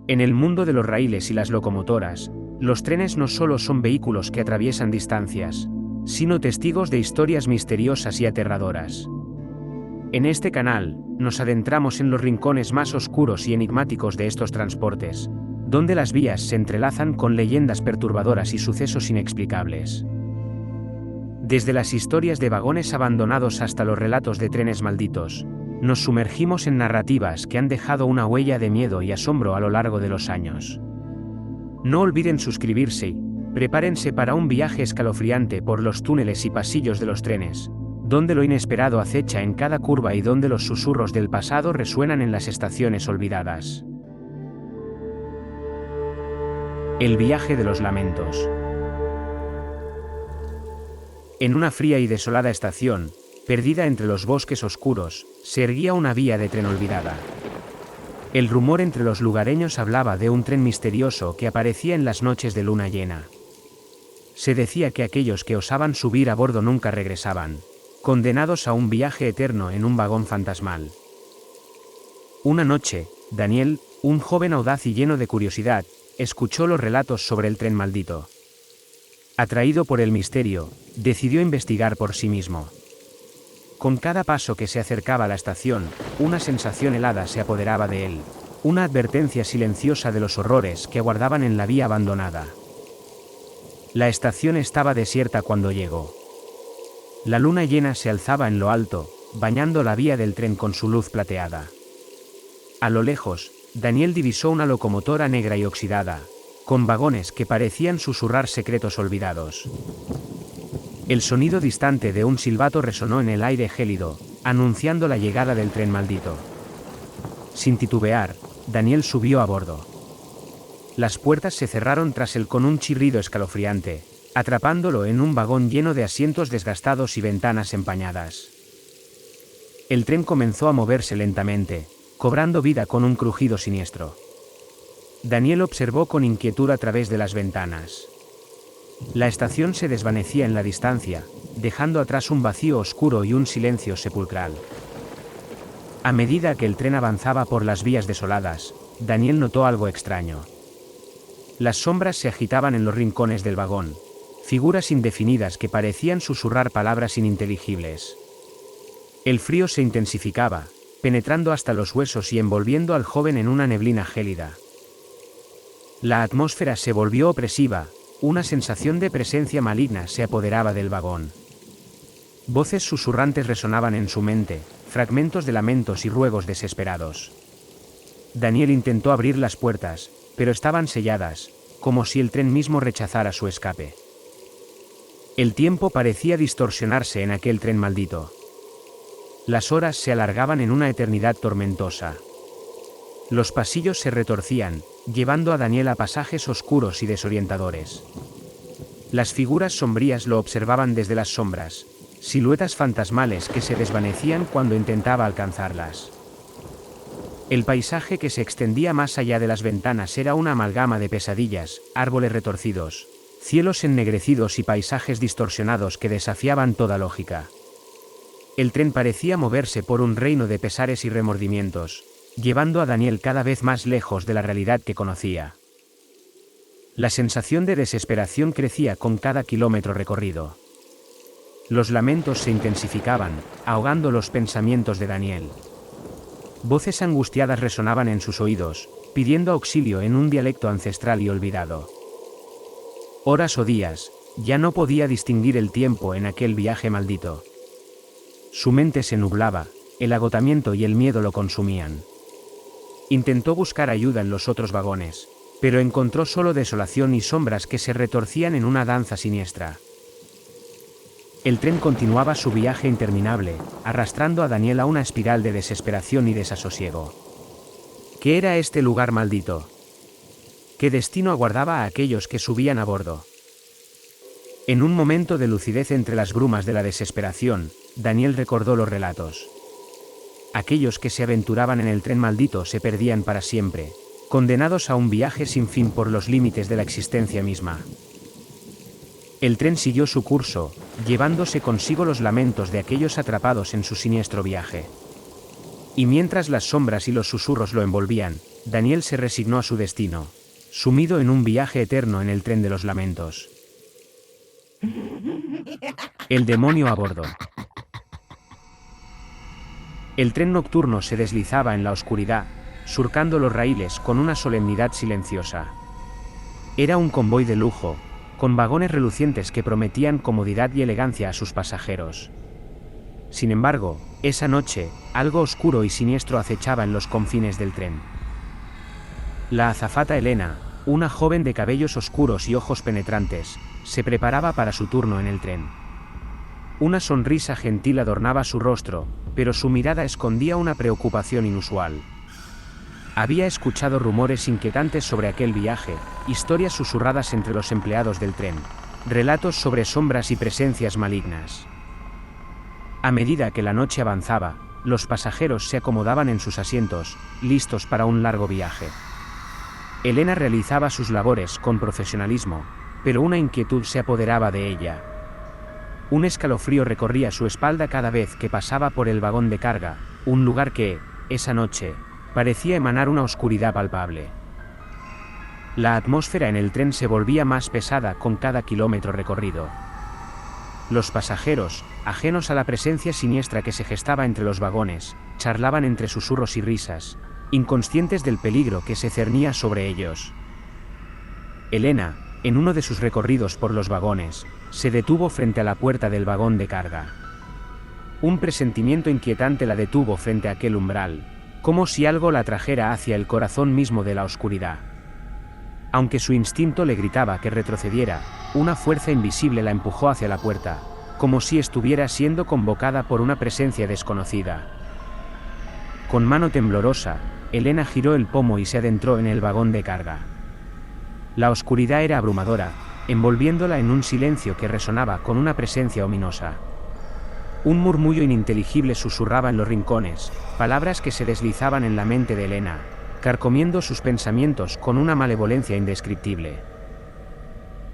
En el mundo de los raíles y las locomotoras, los trenes no solo son vehículos que atraviesan distancias, sino testigos de historias misteriosas y aterradoras. En este canal, nos adentramos en los rincones más oscuros y enigmáticos de estos transportes, donde las vías se entrelazan con leyendas perturbadoras y sucesos inexplicables. Desde las historias de vagones abandonados hasta los relatos de trenes malditos, nos sumergimos en narrativas que han dejado una huella de miedo y asombro a lo largo de los años. No olviden suscribirse y prepárense para un viaje escalofriante por los túneles y pasillos de los trenes, donde lo inesperado acecha en cada curva y donde los susurros del pasado resuenan en las estaciones olvidadas. El viaje de los lamentos. En una fría y desolada estación, perdida entre los bosques oscuros, se erguía una vía de tren olvidada. El rumor entre los lugareños hablaba de un tren misterioso que aparecía en las noches de luna llena. Se decía que aquellos que osaban subir a bordo nunca regresaban, condenados a un viaje eterno en un vagón fantasmal. Una noche, Daniel, un joven audaz y lleno de curiosidad, escuchó los relatos sobre el tren maldito. Atraído por el misterio, decidió investigar por sí mismo. Con cada paso que se acercaba a la estación, una sensación helada se apoderaba de él, una advertencia silenciosa de los horrores que aguardaban en la vía abandonada. La estación estaba desierta cuando llegó. La luna llena se alzaba en lo alto, bañando la vía del tren con su luz plateada. A lo lejos, Daniel divisó una locomotora negra y oxidada, con vagones que parecían susurrar secretos olvidados. El sonido distante de un silbato resonó en el aire gélido, anunciando la llegada del tren maldito. Sin titubear, Daniel subió a bordo. Las puertas se cerraron tras él con un chirrido escalofriante, atrapándolo en un vagón lleno de asientos desgastados y ventanas empañadas. El tren comenzó a moverse lentamente, cobrando vida con un crujido siniestro. Daniel observó con inquietud a través de las ventanas. La estación se desvanecía en la distancia, dejando atrás un vacío oscuro y un silencio sepulcral. A medida que el tren avanzaba por las vías desoladas, Daniel notó algo extraño. Las sombras se agitaban en los rincones del vagón, figuras indefinidas que parecían susurrar palabras ininteligibles. El frío se intensificaba, penetrando hasta los huesos y envolviendo al joven en una neblina gélida. La atmósfera se volvió opresiva. Una sensación de presencia maligna se apoderaba del vagón. Voces susurrantes resonaban en su mente, fragmentos de lamentos y ruegos desesperados. Daniel intentó abrir las puertas, pero estaban selladas, como si el tren mismo rechazara su escape. El tiempo parecía distorsionarse en aquel tren maldito. Las horas se alargaban en una eternidad tormentosa. Los pasillos se retorcían, llevando a Daniel a pasajes oscuros y desorientadores. Las figuras sombrías lo observaban desde las sombras, siluetas fantasmales que se desvanecían cuando intentaba alcanzarlas. El paisaje que se extendía más allá de las ventanas era una amalgama de pesadillas, árboles retorcidos, cielos ennegrecidos y paisajes distorsionados que desafiaban toda lógica. El tren parecía moverse por un reino de pesares y remordimientos, llevando a Daniel cada vez más lejos de la realidad que conocía. La sensación de desesperación crecía con cada kilómetro recorrido. Los lamentos se intensificaban, ahogando los pensamientos de Daniel. Voces angustiadas resonaban en sus oídos, pidiendo auxilio en un dialecto ancestral y olvidado. Horas o días, ya no podía distinguir el tiempo en aquel viaje maldito. Su mente se nublaba, el agotamiento y el miedo lo consumían. Intentó buscar ayuda en los otros vagones, pero encontró solo desolación y sombras que se retorcían en una danza siniestra. El tren continuaba su viaje interminable, arrastrando a Daniel a una espiral de desesperación y desasosiego. ¿Qué era este lugar maldito? ¿Qué destino aguardaba a aquellos que subían a bordo? En un momento de lucidez entre las brumas de la desesperación, Daniel recordó los relatos. Aquellos que se aventuraban en el tren maldito se perdían para siempre, condenados a un viaje sin fin por los límites de la existencia misma. El tren siguió su curso, llevándose consigo los lamentos de aquellos atrapados en su siniestro viaje. Y mientras las sombras y los susurros lo envolvían, Daniel se resignó a su destino, sumido en un viaje eterno en el tren de los lamentos. El demonio a bordo. El tren nocturno se deslizaba en la oscuridad, surcando los raíles con una solemnidad silenciosa. Era un convoy de lujo, con vagones relucientes que prometían comodidad y elegancia a sus pasajeros. Sin embargo, esa noche, algo oscuro y siniestro acechaba en los confines del tren. La azafata Elena, una joven de cabellos oscuros y ojos penetrantes, se preparaba para su turno en el tren. Una sonrisa gentil adornaba su rostro, pero su mirada escondía una preocupación inusual. Había escuchado rumores inquietantes sobre aquel viaje, historias susurradas entre los empleados del tren, relatos sobre sombras y presencias malignas. A medida que la noche avanzaba, los pasajeros se acomodaban en sus asientos, listos para un largo viaje. Elena realizaba sus labores con profesionalismo, pero una inquietud se apoderaba de ella. Un escalofrío recorría su espalda cada vez que pasaba por el vagón de carga, un lugar que, esa noche, parecía emanar una oscuridad palpable. La atmósfera en el tren se volvía más pesada con cada kilómetro recorrido. Los pasajeros, ajenos a la presencia siniestra que se gestaba entre los vagones, charlaban entre susurros y risas, inconscientes del peligro que se cernía sobre ellos. Elena, en uno de sus recorridos por los vagones, se detuvo frente a la puerta del vagón de carga. Un presentimiento inquietante la detuvo frente a aquel umbral, como si algo la trajera hacia el corazón mismo de la oscuridad. Aunque su instinto le gritaba que retrocediera, una fuerza invisible la empujó hacia la puerta, como si estuviera siendo convocada por una presencia desconocida. Con mano temblorosa, Elena giró el pomo y se adentró en el vagón de carga. La oscuridad era abrumadora, envolviéndola en un silencio que resonaba con una presencia ominosa. Un murmullo ininteligible susurraba en los rincones, palabras que se deslizaban en la mente de Elena, carcomiendo sus pensamientos con una malevolencia indescriptible.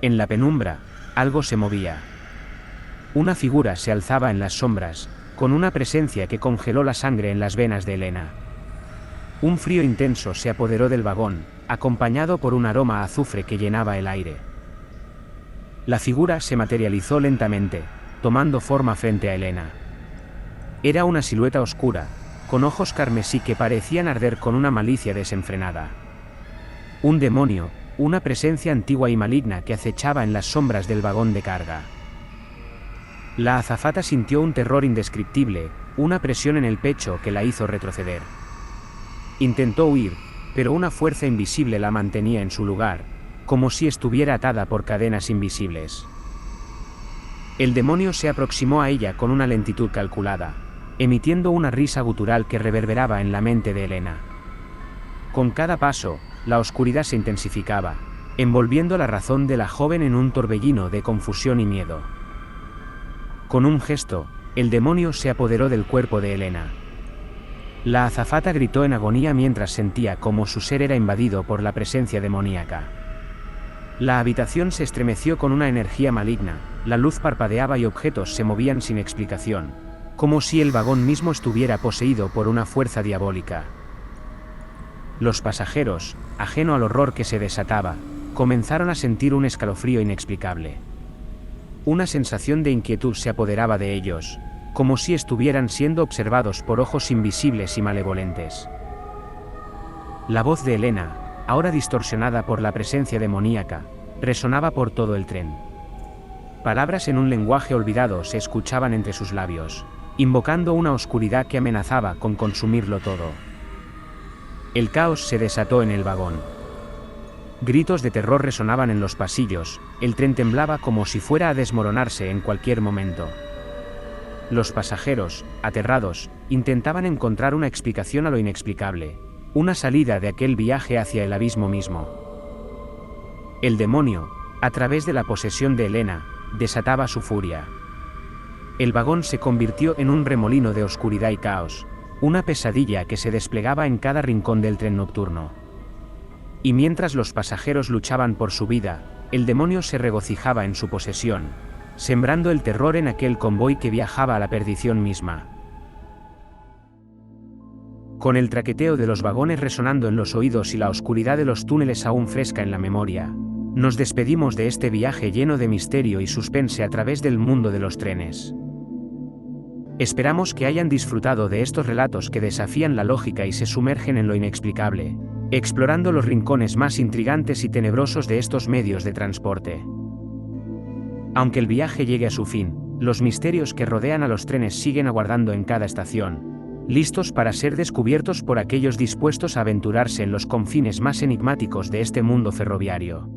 En la penumbra, algo se movía. Una figura se alzaba en las sombras, con una presencia que congeló la sangre en las venas de Elena. Un frío intenso se apoderó del vagón, acompañado por un aroma a azufre que llenaba el aire. La figura se materializó lentamente, tomando forma frente a Elena. Era una silueta oscura, con ojos carmesí que parecían arder con una malicia desenfrenada. Un demonio, una presencia antigua y maligna que acechaba en las sombras del vagón de carga. La azafata sintió un terror indescriptible, una presión en el pecho que la hizo retroceder. Intentó huir, pero una fuerza invisible la mantenía en su lugar, como si estuviera atada por cadenas invisibles. El demonio se aproximó a ella con una lentitud calculada, emitiendo una risa gutural que reverberaba en la mente de Elena. Con cada paso, la oscuridad se intensificaba, envolviendo la razón de la joven en un torbellino de confusión y miedo. Con un gesto, el demonio se apoderó del cuerpo de Elena. La azafata gritó en agonía mientras sentía cómo su ser era invadido por la presencia demoníaca. La habitación se estremeció con una energía maligna, la luz parpadeaba y objetos se movían sin explicación, como si el vagón mismo estuviera poseído por una fuerza diabólica. Los pasajeros, ajeno al horror que se desataba, comenzaron a sentir un escalofrío inexplicable. Una sensación de inquietud se apoderaba de ellos, como si estuvieran siendo observados por ojos invisibles y malevolentes. La voz de Elena, ahora distorsionada por la presencia demoníaca, resonaba por todo el tren. Palabras en un lenguaje olvidado se escuchaban entre sus labios, invocando una oscuridad que amenazaba con consumirlo todo. El caos se desató en el vagón. Gritos de terror resonaban en los pasillos, el tren temblaba como si fuera a desmoronarse en cualquier momento. Los pasajeros, aterrados, intentaban encontrar una explicación a lo inexplicable, una salida de aquel viaje hacia el abismo mismo. El demonio, a través de la posesión de Elena, desataba su furia. El vagón se convirtió en un remolino de oscuridad y caos, una pesadilla que se desplegaba en cada rincón del tren nocturno. Y mientras los pasajeros luchaban por su vida, el demonio se regocijaba en su posesión, sembrando el terror en aquel convoy que viajaba a la perdición misma. Con el traqueteo de los vagones resonando en los oídos y la oscuridad de los túneles aún fresca en la memoria, nos despedimos de este viaje lleno de misterio y suspense a través del mundo de los trenes. Esperamos que hayan disfrutado de estos relatos que desafían la lógica y se sumergen en lo inexplicable, explorando los rincones más intrigantes y tenebrosos de estos medios de transporte. Aunque el viaje llegue a su fin, los misterios que rodean a los trenes siguen aguardando en cada estación, listos para ser descubiertos por aquellos dispuestos a aventurarse en los confines más enigmáticos de este mundo ferroviario.